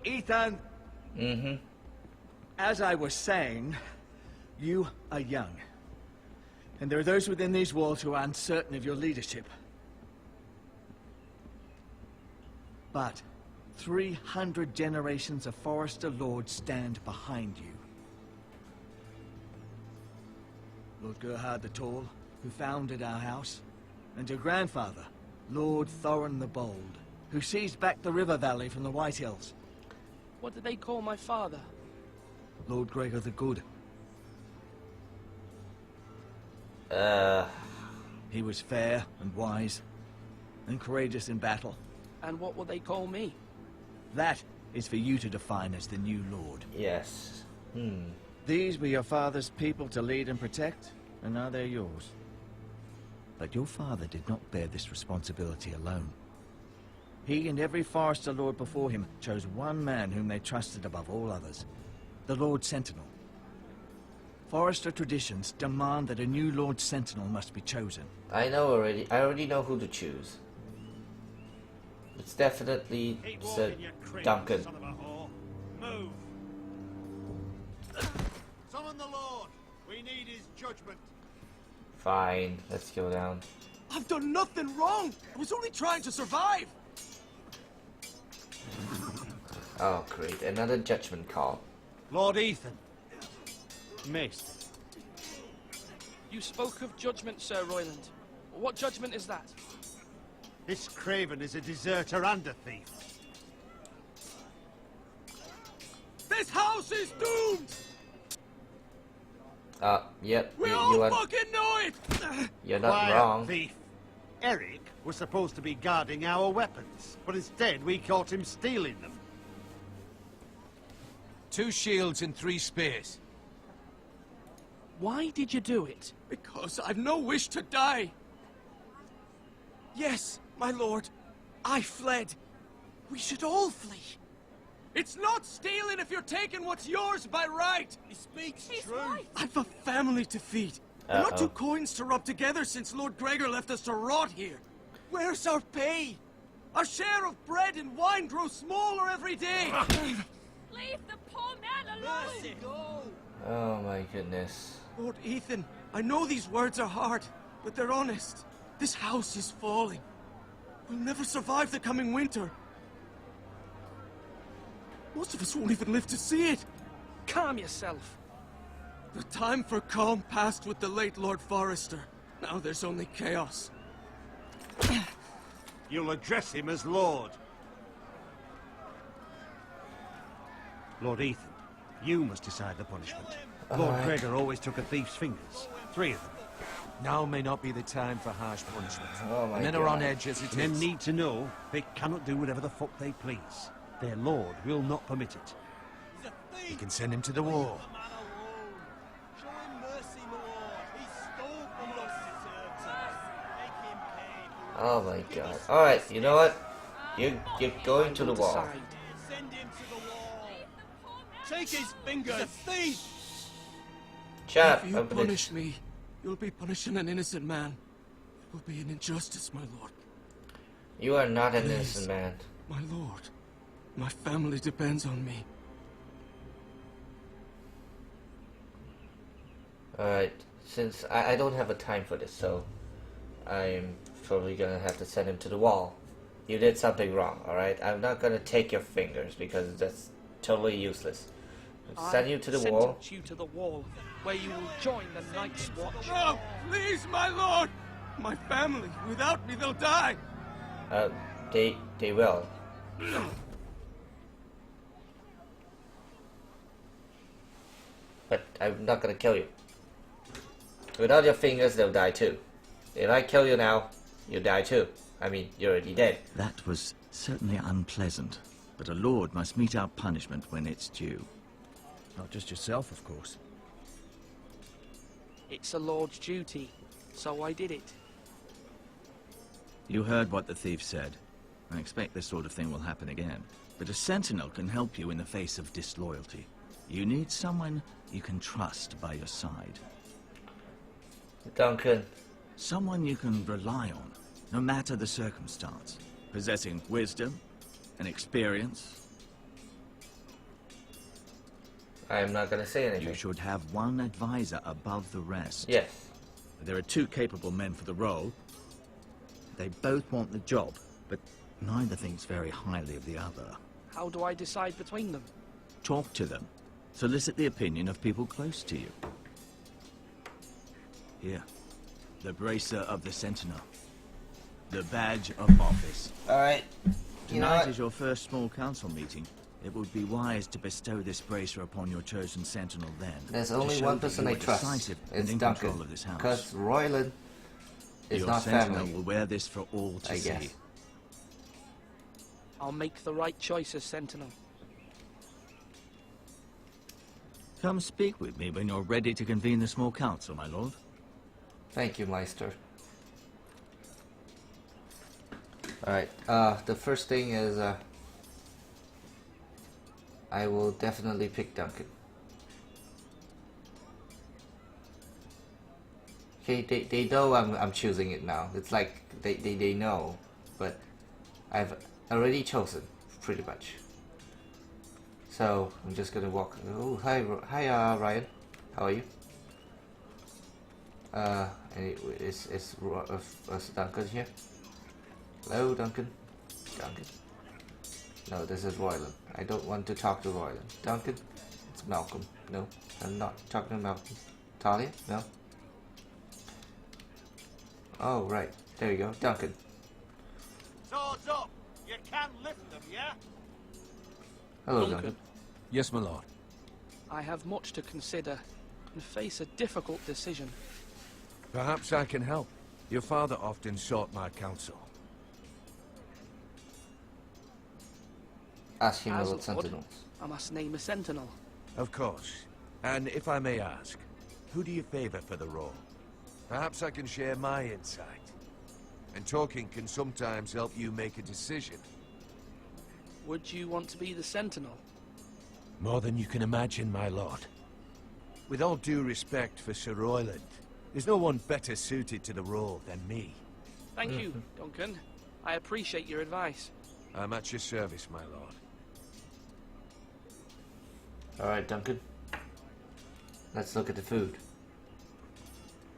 Ethan! Mm-hmm. As I was saying, you are young. And there are those within these walls who are uncertain of your leadership. But 300 generations of Forester Lords stand behind you. Lord Gerhard the Tall, who founded our house, and your grandfather, Lord Thorin the Bold, who seized back the river valley from the White Hills. What did they call my father? Lord Gregor the Good. He was fair and wise, and courageous in battle. And what will they call me? That is for you to define as the new lord. Yes. These were your father's people to lead and protect, and now they're yours. But your father did not bear this responsibility alone. He and every Forester Lord before him chose one man whom they trusted above all others, the Lord Sentinel. Forester traditions demand that a new Lord Sentinel must be chosen. I already know who to choose. It's definitely Sir Duncan. Move. Summon the Lord. We need his judgment. Fine, let's go down. I've done nothing wrong. I was only trying to survive. Oh, great. Another judgment call. Lord Ethan. Missed. You spoke of judgment, Sir Royland. What judgment is that? This Craven is a deserter and a thief. This house is doomed. Yep. We You all are. fucking know it. You're not Quiet, wrong. thief. Eric was supposed to be guarding our weapons, but instead we caught him stealing them. 2 shields and 3 spears. Why did you do it? Because I've no wish to die. Yes, my lord. I fled. We should all flee. It's not stealing if you're taking what's yours by right. He speaks true. Right. I've a family to feed. And not 2 coins to rub together since Lord Gregor left us to rot here. Where's our pay? Our share of bread and wine grows smaller every day. Leave the poor man alone! Oh my goodness. Lord Ethan, I know these words are hard, but they're honest. This house is falling. We'll never survive the coming winter. Most of us won't even live to see it. Calm yourself. The time for calm passed with the late Lord Forester. Now there's only chaos. You'll address him as Lord. Lord Ethan, you must decide the punishment. Lord Gregor always took a thief's fingers. 3 of them. Now may not be the time for harsh punishment. Oh my Men are on edge as it is. Men need to know they cannot do whatever the fuck they please. Their lord will not permit it. You can send him to the war. Oh my god. Alright, you know what? You're going to the wall. Decide. Send him to the wall. Take his fingers. He's a thief. Shut up. If you Open it. punish me, you'll be punishing an innocent man. It will be an injustice, my lord. You are not an Please. innocent man. My lord, my family depends on me. Alright, since I don't have a time for this, so I'm probably gonna have to send him to the wall. You did something wrong, alright? I'm not gonna take your fingers because that's totally useless. I'll send you to the wall. Sentence you to the wall, where you will join the Night's Watch. No, please, my lord! My family, without me, they'll die! They will. But I'm not gonna kill you. Without your fingers, they'll die too. If I kill you now, you die too. I mean, you're already dead. That was certainly unpleasant, but a lord must mete out punishment when it's due. Not just yourself, of course. It's a lord's duty, so I did it. You heard what the thief said. I expect this sort of thing will happen again. But a sentinel can help you in the face of disloyalty. You need someone you can trust by your side. Duncan. Someone you can rely on, no matter the circumstance. Possessing wisdom and experience. I'm not gonna say anything. You should have one advisor above the rest. Yes. There are two capable men for the role. They both want the job, but neither thinks very highly of the other. How do I decide between them? Talk to them. Solicit the opinion of people close to you. Here. The bracer of the Sentinel. The badge of office. Alright. You know Tonight what? is your first small council meeting. It would be wise to bestow this bracer upon your chosen sentinel then. There's to only show one that person you I are trust. decisive and It's in Duncan. control of this house. Because Royland is your not sentinel family. will wear this for all to I see. guess. I'll make the right choice as Sentinel. Come speak with me when you're ready to convene the small council, my lord. Thank you, Meister. Alright, the first thing is, I will definitely pick Duncan. Okay, they know I'm choosing it now. It's like they know, but I've already chosen, pretty much. So, I'm just gonna walk. Oh, hi, Ryan. How are you? Is Duncan here? Hello, Duncan. Duncan. No, this is Royland. I don't want to talk to Royland. Duncan? It's Malcolm. No, I'm not talking to Malcolm. Talia? No? Oh, right. There you go. Duncan. Swords up! You can lift them, yeah? Hello, Duncan. Duncan. Yes, my lord. I have much to consider and face a difficult decision. Perhaps I can help. Your father often sought my counsel. Ask him As about Lord, Sentinels. I must name a Sentinel. Of course. And if I may ask, who do you favor for the role? Perhaps I can share my insight. And talking can sometimes help you make a decision. Would you want to be the Sentinel? More than you can imagine, my lord. With all due respect for Sir Royland, there's no one better suited to the role than me. Thank you, Duncan. I appreciate your advice. I'm at your service, my lord. Alright, Duncan. Let's look at the food.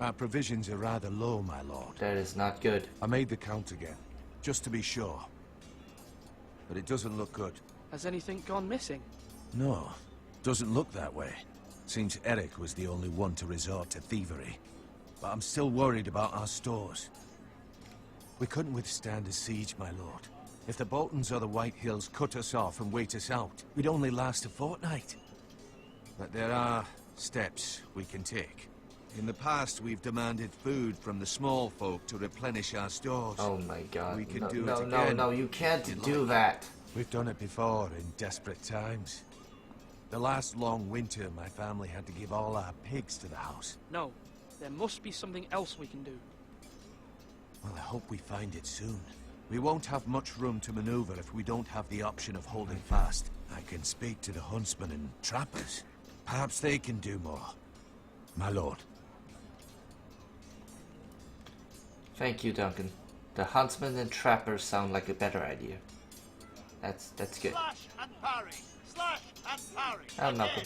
Our provisions are rather low, my lord. That is not good. I made the count again, just to be sure. But it doesn't look good. Has anything gone missing? No, doesn't look that way. Seems Eric was the only one to resort to thievery. But I'm still worried about our stores. We couldn't withstand a siege, my lord. If the Boltons or the White Hills cut us off and wait us out, we'd only last a fortnight. But there are steps we can take. In the past, we've demanded food from the small folk to replenish our stores. Oh my god. We can no, do no, it no, again. no, you can't You'd do like. that. We've done it before in desperate times. The last long winter, my family had to give all our pigs to the house. No. There must be something else we can do. Well, I hope we find it soon. We won't have much room to maneuver if we don't have the option of holding fast. I can speak to the huntsmen and trappers. Perhaps they can do more. My lord. Thank you, Duncan. The huntsmen and trappers sound like a better idea. That's good. Slash and parry! Slash and parry! Hello, Malcolm.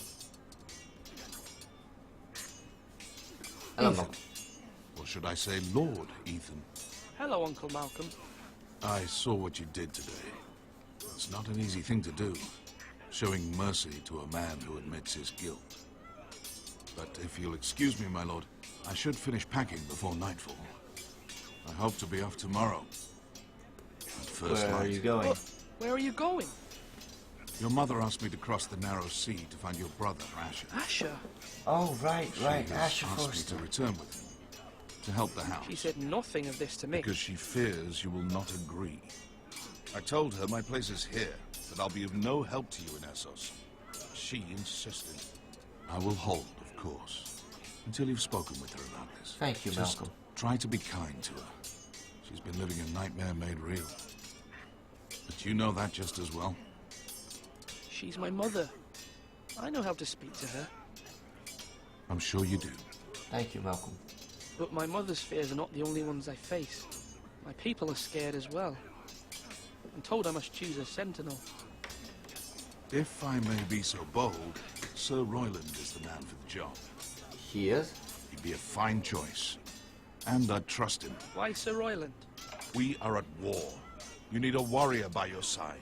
Hello, Malcolm. Or should I say Lord Ethan? Hello, Uncle Malcolm. I saw what you did today. It's not an easy thing to do, showing mercy to a man who admits his guilt. But if you'll excuse me, my lord, I should finish packing before nightfall. I hope to be off tomorrow. At first Where are light. you going? Where are you going? Your mother asked me to cross the narrow sea to find your brother, Asher. Asher. Oh, right, She right. has Asher asked me Forster. to return with him, to help the house. She said nothing of this to me. Because she fears you will not agree. I told her my place is here, that I'll be of no help to you in Essos. She insisted. I will hold, of course, until you've spoken with her about this. Thank you, Just Malcolm. try to be kind to her. She's been living a nightmare made real. But you know that just as well. She's my mother. I know how to speak to her. I'm sure you do. Thank you, Malcolm. But my mother's fears are not the only ones I face. My people are scared as well. I'm told I must choose a sentinel. If I may be so bold, Sir Royland is the man for the job. He is? He'd be a fine choice. And I'd trust him. Why Sir Royland? We are at war. You need a warrior by your side.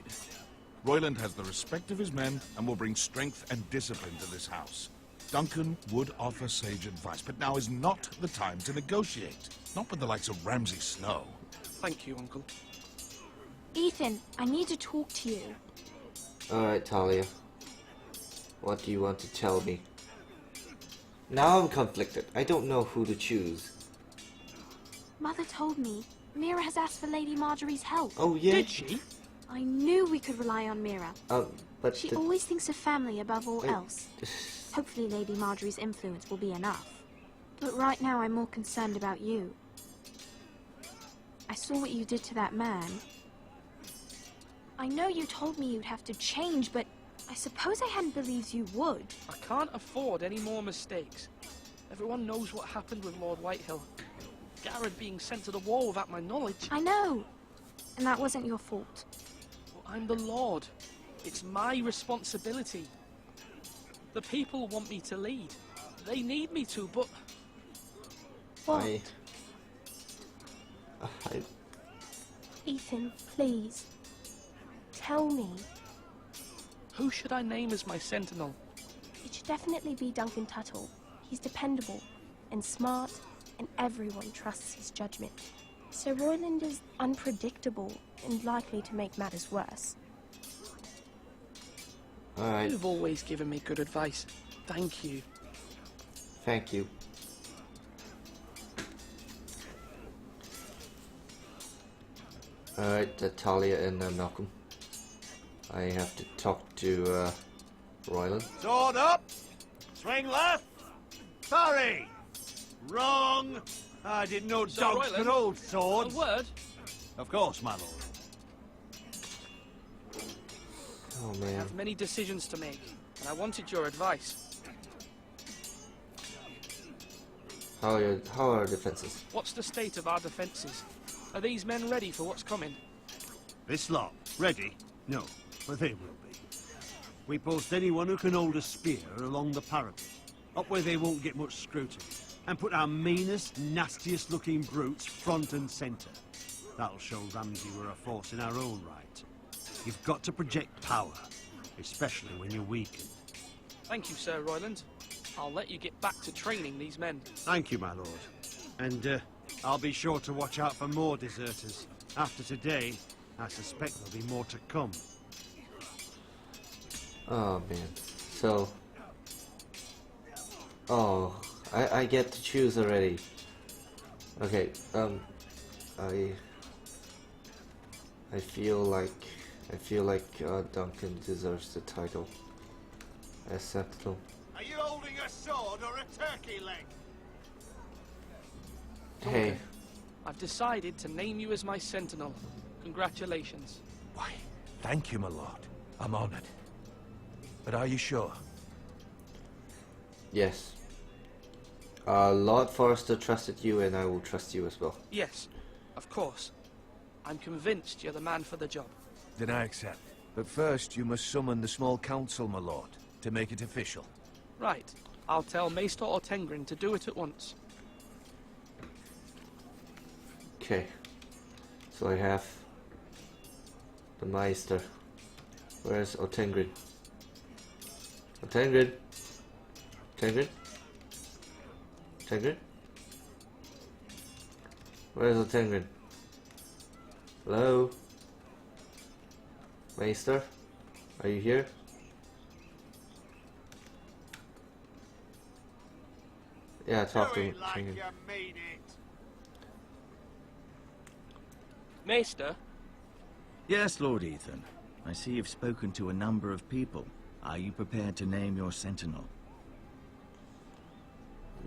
Royland has the respect of his men and will bring strength and discipline to this house. Duncan would offer sage advice, but now is not the time to negotiate. Not with the likes of Ramsay Snow. Thank you, Uncle. Ethan, I need to talk to you. Alright, Talia. What do you want to tell me? Now I'm conflicted. I don't know who to choose. Mother told me Mira has asked for Lady Marjorie's help. Oh, yeah? Did she? I knew we could rely on Mira. But She always thinks of family above all Wait. else. Hopefully Lady Marjorie's influence will be enough. But right now I'm more concerned about you. I saw what you did to that man. I know you told me you'd have to change, but I suppose I hadn't believed you would. I can't afford any more mistakes. Everyone knows what happened with Lord Whitehill. Garrett being sent to the wall without my knowledge. I know. And that wasn't your fault. Well, I'm the Lord. It's my responsibility. The people want me to lead. They need me to, but... What? I Ethan, please. Tell me. Who should I name as my sentinel? It should definitely be Duncan Tuttle. He's dependable and smart, and everyone trusts his judgment. Sir Royland is unpredictable and likely to make matters worse. Alright, You've always given me good advice. Thank you. thank you. Alright, Talia and Malcolm. I have to talk to Royland. Sword up! Swing left! Parry! Wrong! I didn't know Sir dogs Royland, could hold A swords. word? Of course, my lord. Oh I man. have many decisions to make, and I wanted your advice. How are our defenses? What's the state of our defences? Are these men ready for what's coming? This lot, ready? No, but they will be. We post anyone who can hold a spear along the parapet, up where they won't get much scrutiny, and put our meanest, nastiest looking brutes front and centre. That'll show Ramsay we're a force in our own right. You've got to project power, especially when you're weakened. Thank you, Sir Royland. I'll let you get back to training these men. Thank you, my lord. And I'll be sure to watch out for more deserters. After today, I suspect there'll be more to come. Oh man. So. Oh, I get to choose already. Okay. I feel like Duncan deserves the title as sentinel. Are you holding a sword or a turkey leg? Hey, I've decided to name you as my sentinel. Congratulations. Why, thank you, my lord. I'm honored. But are you sure? yes. Lord Forrester trusted you, and I will trust you as well. Yes, of course. I'm convinced you're the man for the job. Then I accept. But first, you must summon the small council, my lord, to make it official. Right. I'll tell Maester Ortengrin to do it at once. Okay. So I have the Meister. Where's Ortengrin? Ortengrin? Ortengrin? Ortengrin? Where's Ortengrin? Hello? Meister? Are you here? Yeah, talk to Do him. it like you mean it. Maester? Yes, Lord Ethan. I see you've spoken to a number of people. Are you prepared to name your sentinel?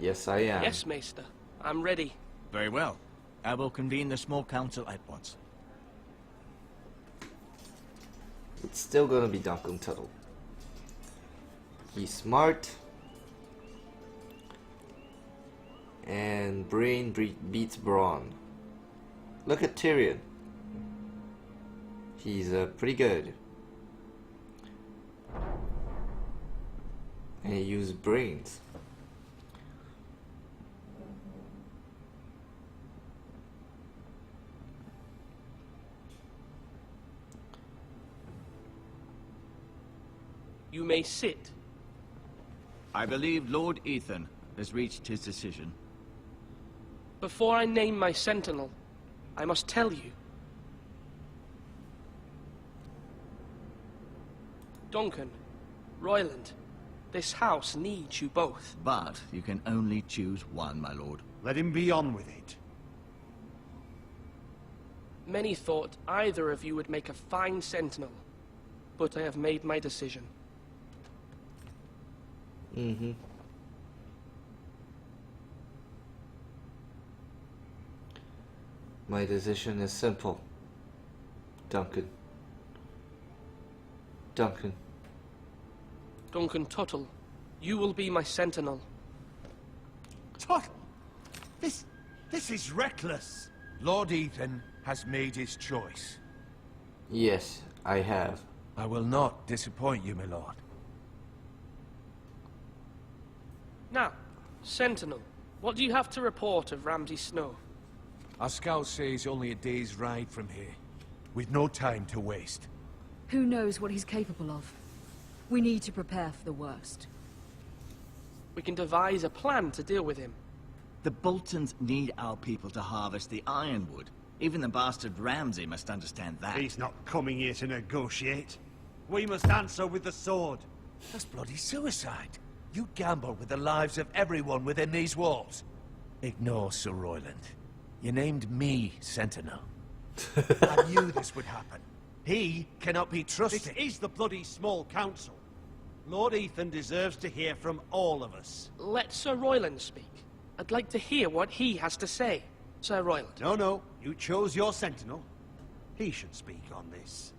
Yes, I am. Yes, Maester. I'm ready. Very well. I will convene the small council at once. It's still gonna be Duncan Tuttle. He's smart. And brain beats brawn. Look at Tyrion. He's pretty good. And use brains. You may sit. I believe Lord Ethan has reached his decision. Before I name my sentinel, I must tell you. Duncan, Royland, this house needs you both. But you can only choose one, my lord. Let him be on with it. Many thought either of you would make a fine sentinel, but I have made my decision. My decision is simple. Duncan. Duncan. Duncan Tuttle, you will be my sentinel. Tuttle! This is reckless. Lord Ethan has made his choice. Yes, I have. I will not disappoint you, my lord. Now, sentinel, what do you have to report of Ramsay Snow? Our scouts say he's only a day's ride from here. We've no time to waste. Who knows what he's capable of? We need to prepare for the worst. We can devise a plan to deal with him. The Boltons need our people to harvest the ironwood. Even the bastard Ramsay must understand that. He's not coming here to negotiate. We must answer with the sword. That's bloody suicide. You gamble with the lives of everyone within these walls. Ignore Sir Royland. You named me Sentinel. I knew this would happen. He cannot be trusted. This is the bloody small council. Lord Ethan deserves to hear from all of us. Let Sir Royland speak. I'd like to hear what he has to say. Sir Royland. No. You chose your sentinel. He should speak on this.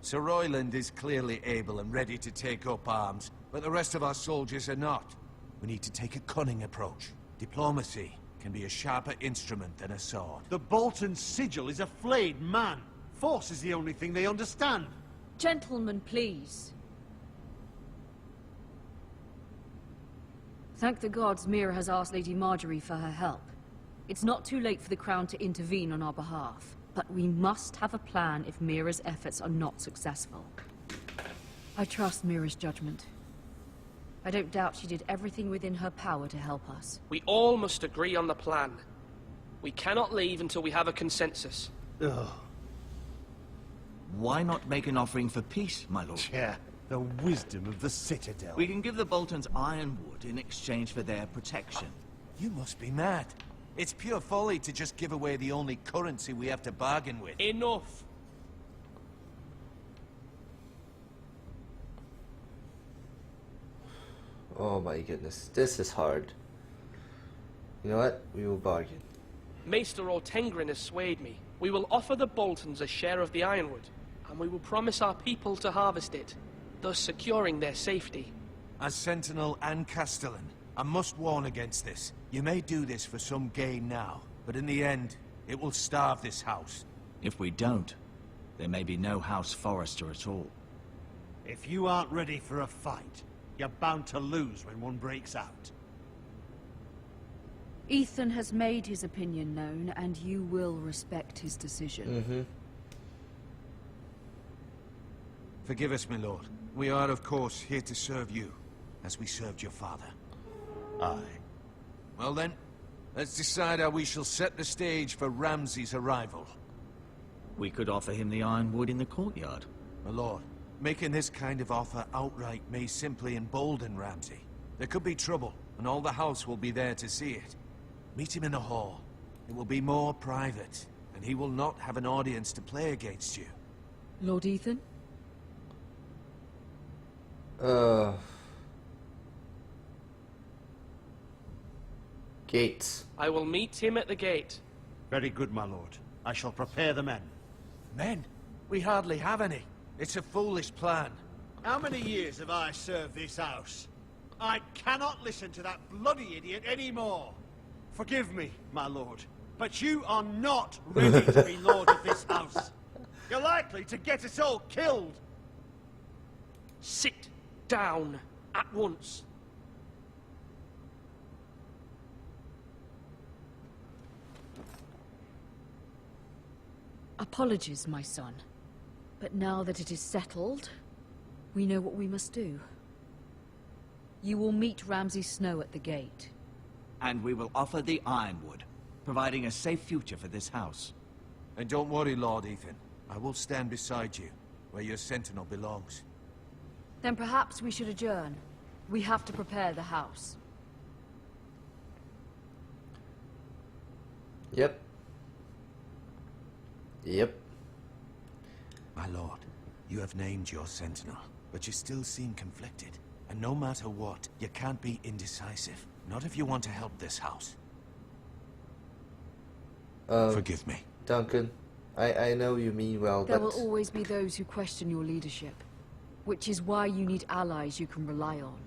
Sir Royland is clearly able and ready to take up arms, but the rest of our soldiers are not. We need to take a cunning approach. Diplomacy can be a sharper instrument than a sword. The Bolton sigil is a flayed man. Force is the only thing they understand. Gentlemen, please. Thank the gods Mira has asked Lady Marjorie for her help. It's not too late for the Crown to intervene on our behalf, but we must have a plan if Mira's efforts are not successful. I trust Mira's judgment. I don't doubt she did everything within her power to help us. We all must agree on the plan. We cannot leave until we have a consensus. Ugh. Why not make an offering for peace, my lord? Yeah, the wisdom of the Citadel. We can give the Boltons ironwood in exchange for their protection. You must be mad. It's pure folly to just give away the only currency we have to bargain with. Enough! Oh my goodness, this is hard. You know what? We will bargain. Maester Ortengrin has swayed me. We will offer the Boltons a share of the ironwood, and we will promise our people to harvest it, thus securing their safety. As Sentinel and Castellan, I must warn against this. You may do this for some gain now, but in the end, it will starve this house. If we don't, there may be no House Forrester at all. If you aren't ready for a fight, you're bound to lose when one breaks out. Ethan has made his opinion known, and you will respect his decision. Forgive us, my lord. We are, of course, here to serve you, as we served your father. Aye. Well then, let's decide how we shall set the stage for Ramsay's arrival. We could offer him the ironwood in the courtyard. My lord, making this kind of offer outright may simply embolden Ramsay. There could be trouble, and all the house will be there to see it. Meet him in the hall. It will be more private, and he will not have an audience to play against you. Lord Ethan? Gates. I will meet him at the gate. Very good, my lord. I shall prepare the men. Men? We hardly have any. It's a foolish plan. How many years have I served this house? I cannot listen to that bloody idiot anymore. Forgive me, my lord, but you are not ready to be lord of this house. You're likely to get us all killed. Sit down. At once. Apologies, my son. But now that it is settled, we know what we must do. You will meet Ramsay Snow at the gate. And we will offer the Ironwood, providing a safe future for this house. And don't worry, Lord Ethan. I will stand beside you, where your sentinel belongs. Then perhaps we should adjourn. We have to prepare the house. Yep. Yep. My lord, you have named your sentinel, but you still seem conflicted. And no matter what, you can't be indecisive. Not if you want to help this house. Forgive me. Duncan, I know you mean well, There but... will always be those who question your leadership. Which is why you need allies you can rely on.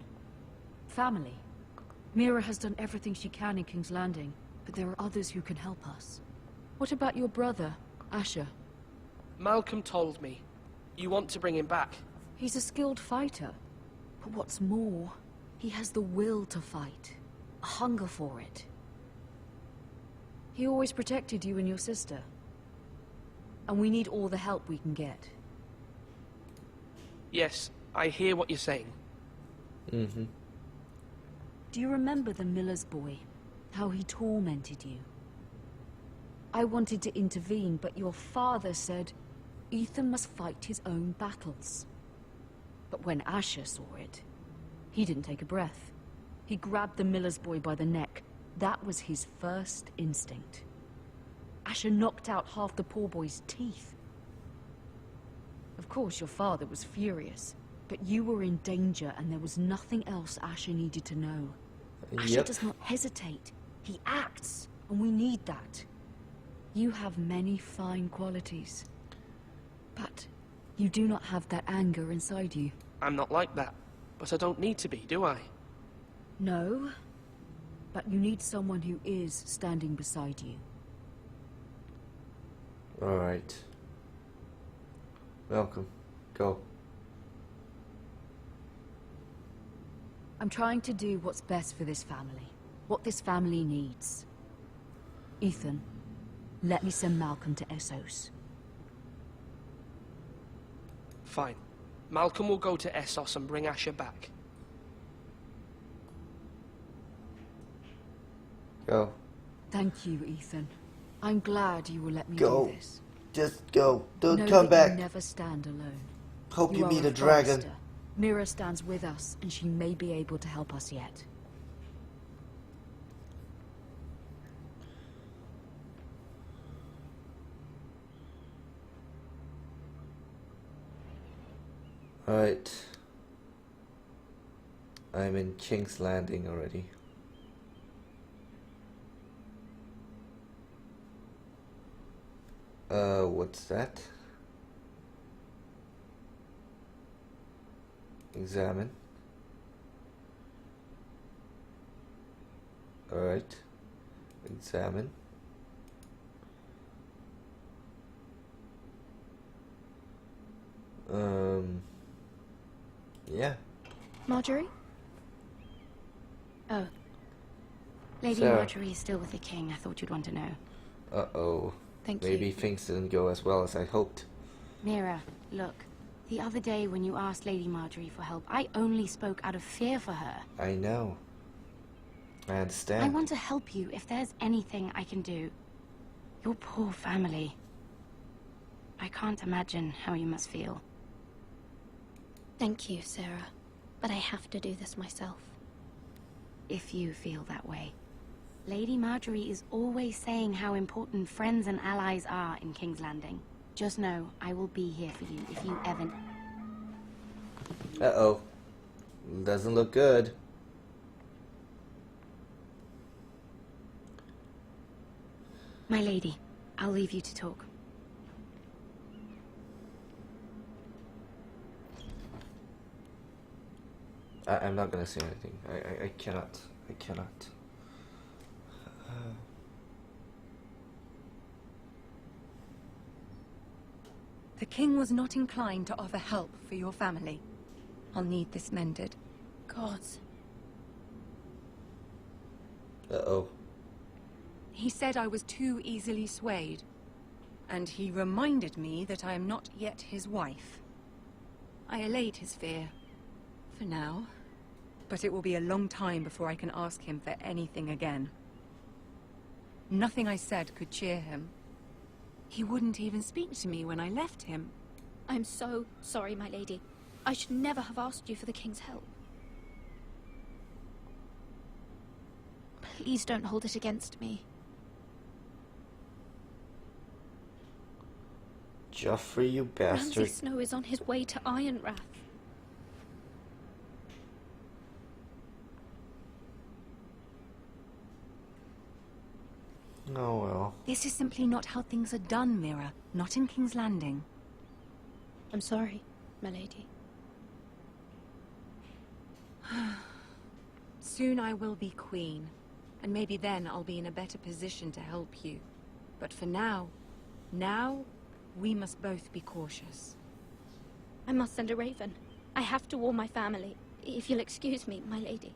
Family. Mira has done everything she can in King's Landing, but there are others who can help us. What about your brother, Asher? Malcolm told me. You want to bring him back? He's a skilled fighter. But what's more, he has the will to fight. A hunger for it. He always protected you and your sister. And we need all the help we can get. Yes, I hear what you're saying. Mm-hmm. Do you remember the miller's boy? How he tormented you? I wanted to intervene, but your father said Ethan must fight his own battles. But when Asher saw it, he didn't take a breath. He grabbed the miller's boy by the neck. That was his first instinct. Asher knocked out half the poor boy's teeth. Of course, your father was furious, but you were in danger and there was nothing else Asher needed to know. Asher does not hesitate. He acts, and we need that. You have many fine qualities, but you do not have that anger inside you. I'm not like that, but I don't need to be, do I? No, but you need someone who is standing beside you. Alright. Welcome. Go. I'm trying to do what's best for this family. What this family needs. Ethan, let me send Malcolm to Essos. Fine. Malcolm will go to Essos and bring Asher back. Go. Thank you, Ethan. I'm glad you will let me Go. do this. Just go. Don't Know come that back. You never stand alone. Hope you are meet a dragon. Forester. Mira stands with us, and she may be able to help us yet. Alright. I'm in King's Landing already. What's that? Examine. Alright. Examine. Yeah. Marjorie? Oh. Lady Sarah. Marjorie is still with the king. I thought you'd want to know. Uh-oh. Thank Maybe you. things didn't go as well as I hoped. Mira, look. The other day when you asked Lady Marjorie for help, I only spoke out of fear for her. I know. I understand. I want to help you if there's anything I can do. Your poor family. I can't imagine how you must feel. Thank you, Sarah. But I have to do this myself. If you feel that way. Lady Marjorie is always saying how important friends and allies are in King's Landing. Just know, I will be here for you if you ever... Uh-oh. Doesn't look good. My lady, I'll leave you to talk. I'm not gonna say anything. I cannot. I cannot. The king was not inclined to offer help for your family. I'll need this mended. God gods. Uh-oh. He said I was too easily swayed. And he reminded me that I am not yet his wife. I allayed his fear. For now. But it will be a long time before I can ask him for anything again. Nothing I said could cheer him. He wouldn't even speak to me when I left him. I'm so sorry, my lady. I should never have asked you for the king's help. Please don't hold it against me. Joffrey, you bastard. Ramsay Snow is on his way to Ironrath. Oh well. This is simply not how things are done, Mira. Not in King's Landing. I'm sorry, my lady. Soon I will be queen, and maybe then I'll be in a better position to help you. But for now, we must both be cautious. I must send a raven. I have to warn my family. If you'll excuse me, my lady.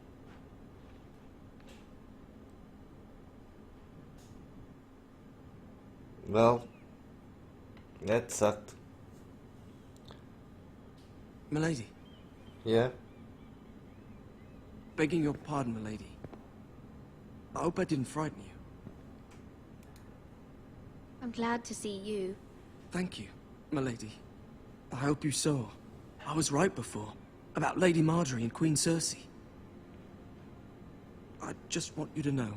Well, that sucked. Milady. Yeah? Begging your pardon, milady. I hope I didn't frighten you. I'm glad to see you. Thank you, milady. I hope you saw. I was right before. About Lady Marjorie and Queen Cersei. I just want you to know,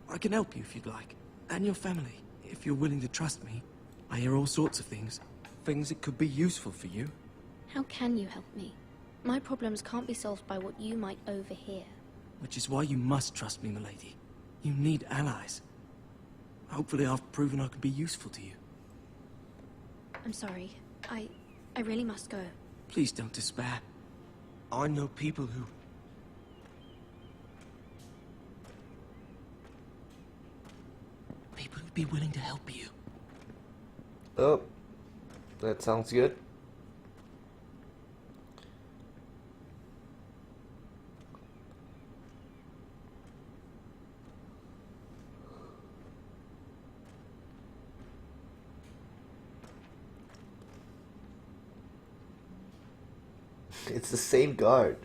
I can help you if you'd like. And your family. If you're willing to trust me, I hear all sorts of things. Things that could be useful for you. How can you help me? My problems can't be solved by what you might overhear. Which is why you must trust me, milady. You need allies. Hopefully I've proven I can be useful to you. I'm sorry. I really must go. Please don't despair. I know people who... People who'd be willing to help you. Oh, that sounds good. It's the same guard.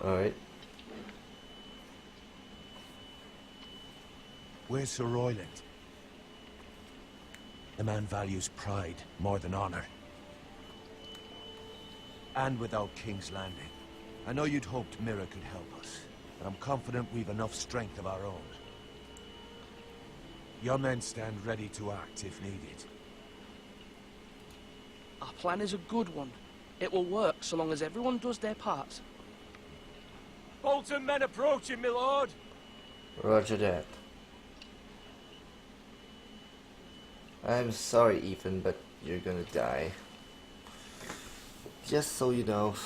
Alright. Where's Sir Royland? The man values pride more than honor. And without King's Landing. I know you'd hoped Mira could help us, but I'm confident we've enough strength of our own. Your men stand ready to act if needed. Our plan is a good one. It will work so long as everyone does their part. Bolton men approaching, my lord. Roger that. I'm sorry, Ethan, but you're gonna die. Just so you know,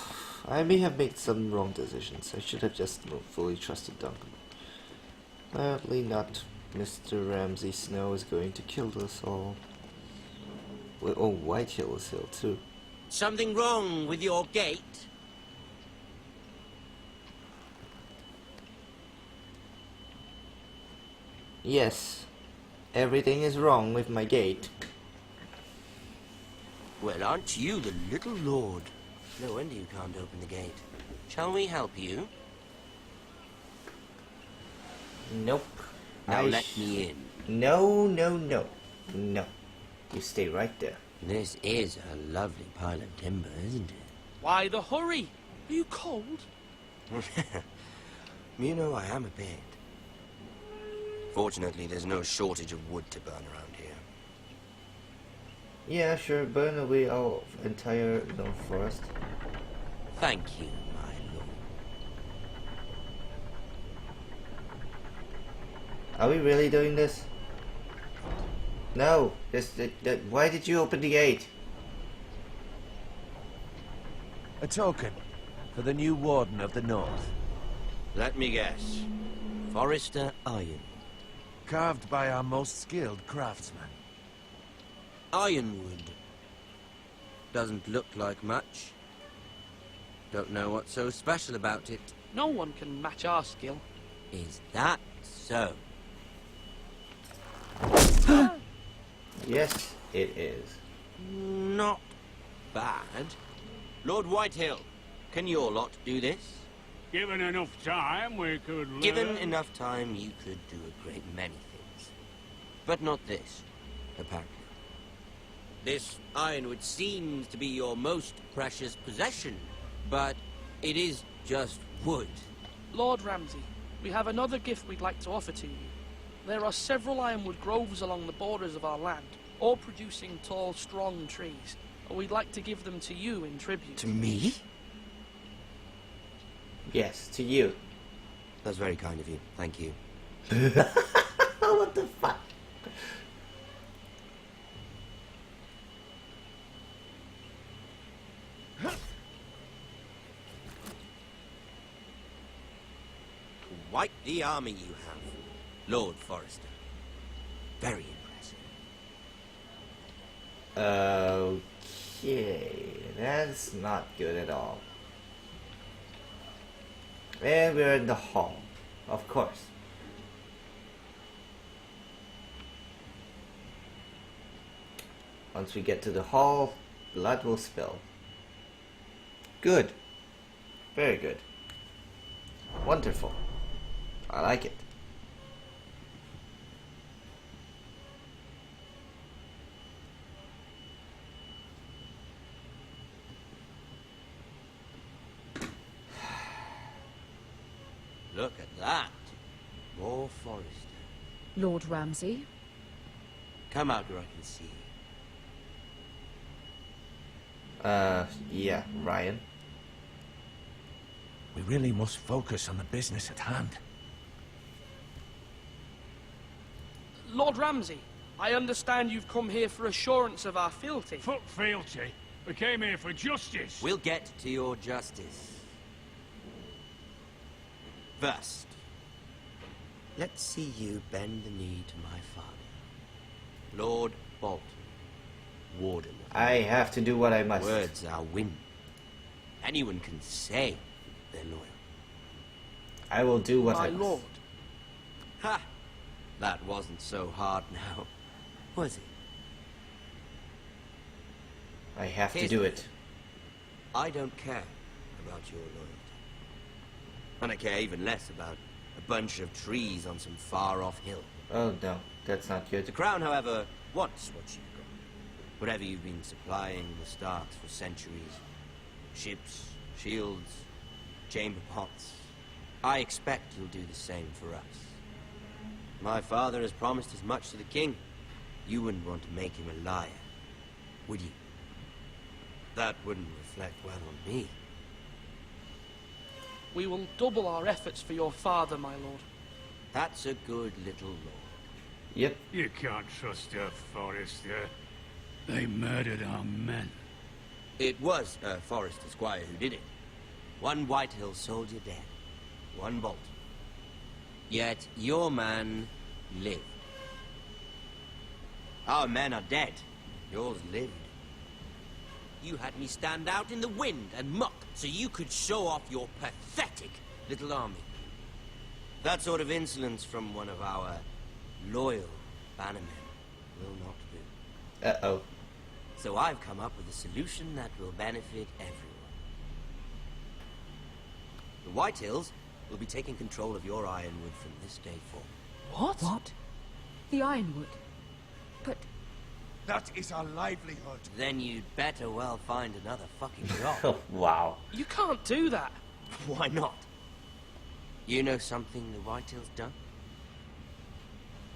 I may have made some wrong decisions. I should have just fully trusted Duncan. Apparently not. Mr. Ramsay Snow is going to kill us all. Well, oh, Whitehill is here too. Something wrong with your gate? Yes, everything is wrong with my gate. Well, aren't you the little lord? No wonder you can't open the gate. Shall we help you? Nope. Now let me in. No, no, no. No. You stay right there. This is a lovely pile of timber, isn't it? Why the hurry? Are you cold? You know, I am a bit. Fortunately, there's no shortage of wood to burn around here. Yeah, sure. Burn away our entire forest. Thank you, my lord. Are we really doing this? No. Why did you open the gate? A token for the new Warden of the North. Let me guess. Forrester Iron. carved by our most skilled craftsmen. Ironwood. Doesn't look like much. Don't know what's so special about it. No one can match our skill. Is that so? Yes, it is. Not bad. Lord Whitehill, can your lot do this? Given enough time, we could learn. Given enough time, you could do a great many things. But not this, apparently. This ironwood seems to be your most precious possession, but it is just wood. Lord Ramsay, we have another gift we'd like to offer to you. There are several ironwood groves along the borders of our land, all producing tall, strong trees. We'd like to give them to you in tribute. To me? Yes, to you. That's very kind of you. Thank you. What the fuck? Quite the army you have, Lord Forrester. Very impressive. Okay, that's not good at all. And we're in the hall, of course. Once we get to the hall, blood will spill. Good. Very good. Wonderful. I like it. Look at that. More Forrester. Lord Ramsay? Come out where I can see. Yeah, Ryan. We really must focus on the business at hand. Lord Ramsay, I understand you've come here for assurance of our fealty. Fuck fealty. We came here for justice. We'll get to your justice. First, let's see you bend the knee to my father, Lord Bolton, Warden. I have to do what I must. Words are wind. Anyone can say they're loyal. I will do what My I must. lord. Ha! That wasn't so hard now, was it? I have to Here's do the it. thing. I don't care about your loyalty. And I care even less about a bunch of trees on some far-off hill. Oh no, that's not good. The Crown, however, wants what you've got. Whatever you've been supplying the Starks for centuries. Ships, shields, chamber pots. I expect you'll do the same for us. My father has promised as much to the king. You wouldn't want to make him a liar, would you? That wouldn't reflect well on me. We will double our efforts for your father, my lord. That's a good little lord. Yep. You can't trust her, Forrester. They murdered our men. It was Forrester Squire who did it. One Whitehill soldier dead. One Bolton. Yet your man lived. Our men are dead. Yours lived. You had me stand out in the wind and muck so you could show off your pathetic little army. That sort of insolence from one of our loyal bannermen will not do. Uh-oh. So I've come up with a solution that will benefit everyone. The Whitehills will be taking control of your ironwood from this day forward. What? The ironwood? But... That is our livelihood. Then you'd better well find another fucking job. Oh, wow. You can't do that. Why not? You know something the Whitehill's done?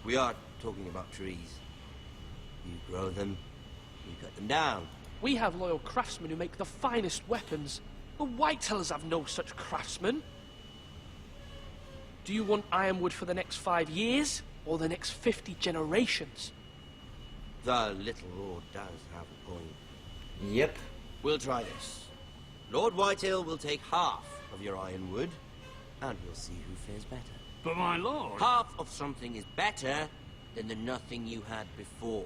We are talking about trees. You grow them, you cut them down. We have loyal craftsmen who make the finest weapons. The Whitehills have no such craftsmen. Do you want ironwood for the next 5 years, or the next 50 generations? The little lord does have a point. Yep. We'll try this. Lord Whitehill will take half of your ironwood, and we'll see who fares better. But my lord... Half of something is better than the nothing you had before.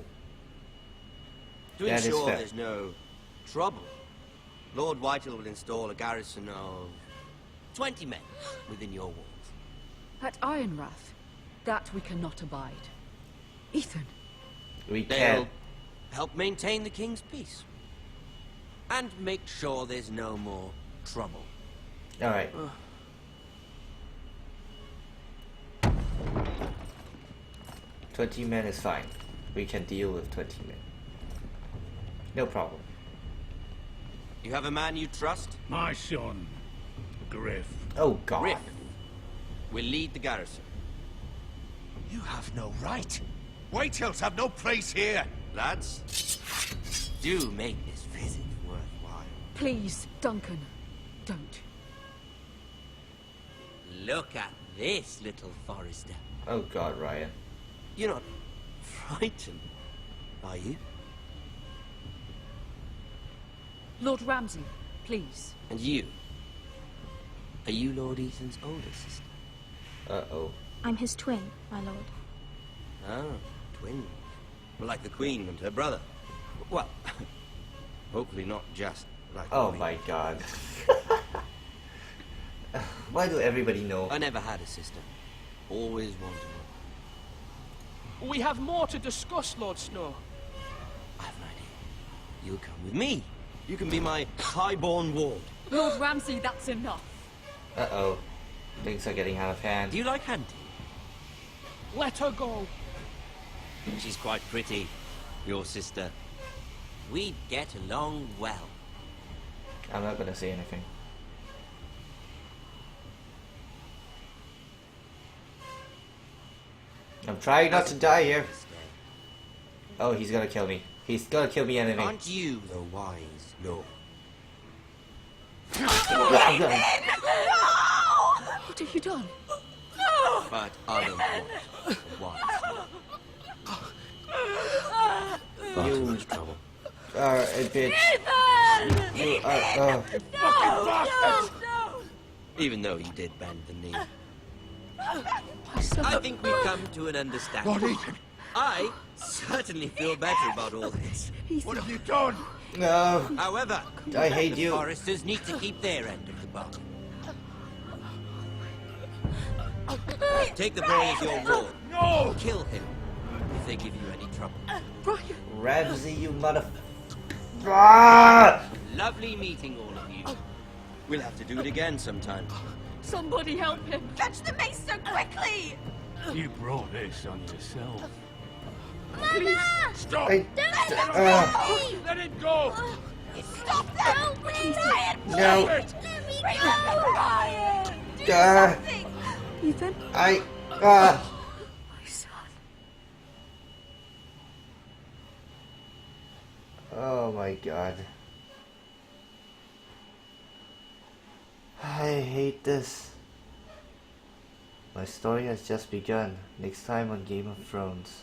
To That is ensure fair. there's no trouble, Lord Whitehill will install a garrison of 20 men within your walls. At Ironrath, that we cannot abide. Ethan. We They'll can. help maintain the king's peace. And make sure there's no more trouble. Alright. 20 men is fine. We can deal with 20 men. No problem. You have a man you trust? My son, Griff. Oh god. Griff will lead the garrison. You have no right. Whitehills have no place here. Lads, do make this visit worthwhile. Please, Duncan, don't. Look at this, little Forester. Oh god, Ryan. You're not frightened, are you? Lord Ramsay, please. And you? Are you Lord Ethan's older sister? Uh-oh. I'm his twin, my lord. Ah, twin. Well, like the Queen and her brother. Well, hopefully not just like the Oh Queen. my god. Why do everybody know? I never had a sister. Always wanted one. We have more to discuss, Lord Snow. I have an idea. You'll come with me. You can be my highborn ward. Lord Ramsay, that's enough. Uh-oh. Things are getting out of hand. Do you like hunting? Let her go. She's quite pretty, your sister. We'd get along well. I'm not gonna say anything. I'm trying not to die here. Oh, he's gonna kill me. He's gonna kill me anyway. Aren't you the wise lord? What have you done? But I don't want the wise lord. You Too much trouble. are a bitch. You are. Even though you did bend the knee. I think we've come to an understanding. Lord Ethan! I certainly feel better about all this. What have you done? No. However, I hate the you. foresters need to keep their end of the bargain. Take the boy as your ward. No! Kill him if they give you any trouble. Ryan. Ramsay, you mother. Ah! Lovely meeting all of you. We'll have to do it again sometime. Somebody help him. Fetch the mace so quickly! You brought this on yourself. Mama! Stop! I, Let it go! Stop that! Help me! Ryan, no. let me go! Ryan! Do Ah. something! Ethan. I. My son. Oh my god. I hate this. My story has just begun. Next time on Game of Thrones.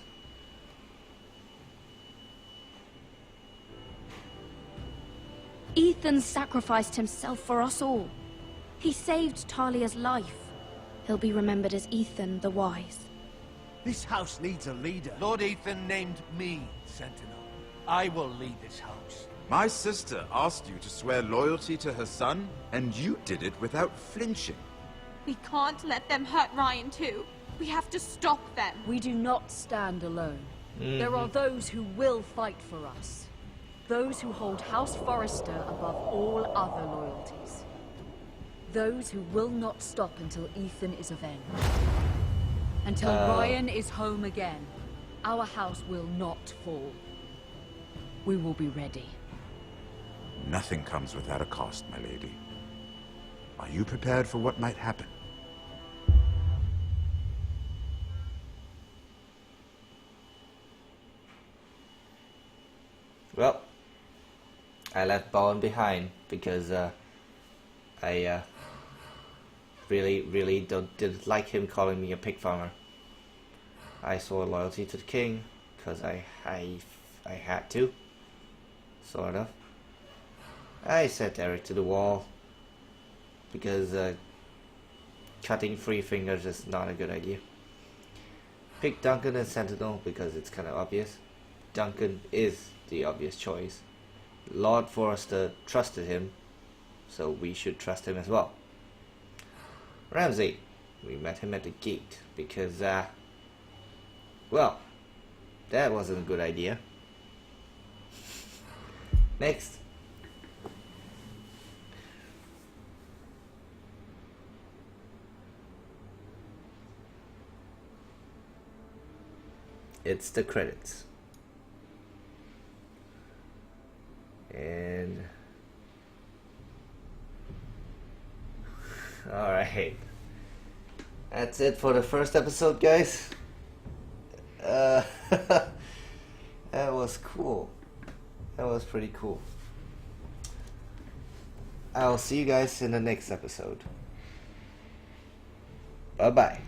Ethan sacrificed himself for us all. He saved Talia's life. He'll be remembered as Ethan the Wise. This house needs a leader. Lord Ethan named me Sentinel. I will lead this house. My sister asked you to swear loyalty to her son, and you did it without flinching. We can't let them hurt Ryan too. We have to stop them. We do not stand alone. There are those who will fight for us. Those who hold House Forrester above all other loyalties. Those who will not stop until Ethan is avenged. Until Ryan is home again, our house will not fall. We will be ready. Nothing comes without a cost, my lady. Are you prepared for what might happen? Well, I left Bowen behind because I really didn't like him calling me a pig farmer. I swore loyalty to the king because I had to, sort of. I sent Eric to the wall because cutting 3 fingers is not a good idea. Pick Duncan as Sentinel because it's kind of obvious. Duncan is the obvious choice. Lord Forrester trusted him, so we should trust him as well. Ramsay, we met him at the gate because, well, that wasn't a good idea. Next. It's the credits. And alright, that's it for the first episode, guys. That was cool. That was pretty cool. I'll see you guys in the next episode. Bye bye.